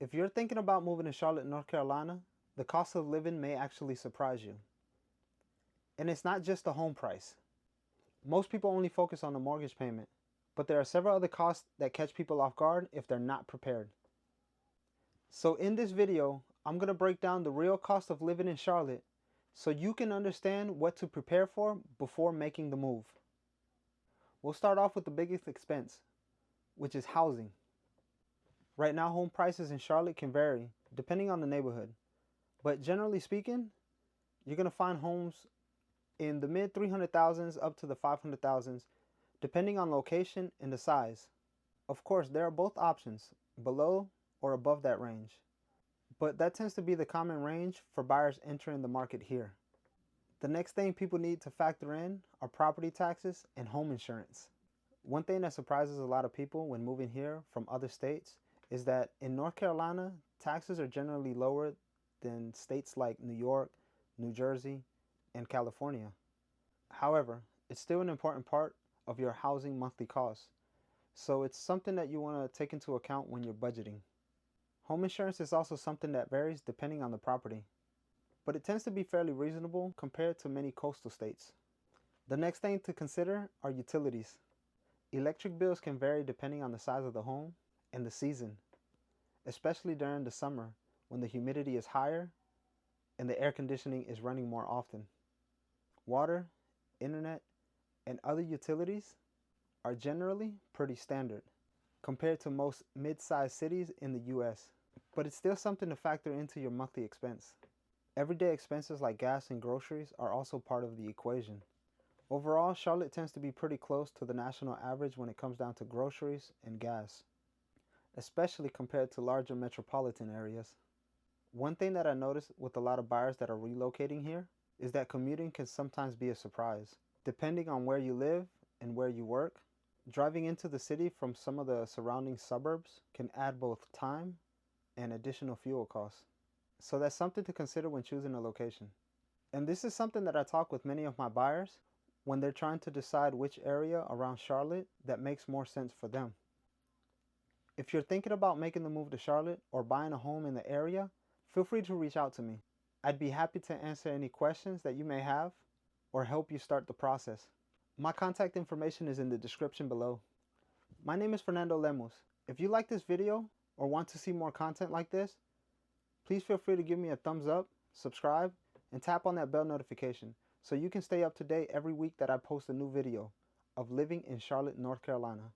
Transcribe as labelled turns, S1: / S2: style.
S1: If you're thinking about moving to Charlotte, North Carolina, the cost of living may actually surprise you. And it's not just the home price. Most people only focus on the mortgage payment, but there are several other costs that catch people off guard if they're not prepared. So in this video, I'm going to break down the real cost of living in Charlotte so you can understand what to prepare for before making the move. We'll start off with the biggest expense, which is housing. Right now, home prices in Charlotte can vary depending on the neighborhood, but generally speaking, you're going to find homes in the mid 300,000s up to the 500,000s, depending on location and the size. Of course, there are both options, below or above that range, but that tends to be the common range for buyers entering the market here. The next thing people need to factor in are property taxes and home insurance. One thing that surprises a lot of people when moving here from other states is that in North Carolina, taxes are generally lower than states like New York, New Jersey, and California. However, it's still an important part of your housing monthly costs, so it's something that you want to take into account when you're budgeting. Home insurance is also something that varies depending on the property, but it tends to be fairly reasonable compared to many coastal states. The next thing to consider are utilities. Electric bills can vary depending on the size of the home and the season, especially during the summer when the humidity is higher and the air conditioning is running more often. Water, internet, and other utilities are generally pretty standard compared to most mid-sized cities in the US, but it's still something to factor into your monthly expense. Everyday expenses like gas and groceries are also part of the equation. Overall, Charlotte tends to be pretty close to the national average when it comes down to groceries and gas, especially compared to larger metropolitan areas. One thing that I noticed with a lot of buyers that are relocating here is that commuting can sometimes be a surprise. Depending on where you live and where you work, driving into the city from some of the surrounding suburbs can add both time and additional fuel costs. So that's something to consider when choosing a location. And this is something that I talk with many of my buyers when they're trying to decide which area around Charlotte that makes more sense for them. If you're thinking about making the move to Charlotte or buying a home in the area, feel free to reach out to me. I'd be happy to answer any questions that you may have or help you start the process. My contact information is in the description below. My name is Fernando Lemos. If you like this video or want to see more content like this, please feel free to give me a thumbs up, subscribe, and tap on that bell notification so you can stay up to date every week that I post a new video of living in Charlotte, North Carolina.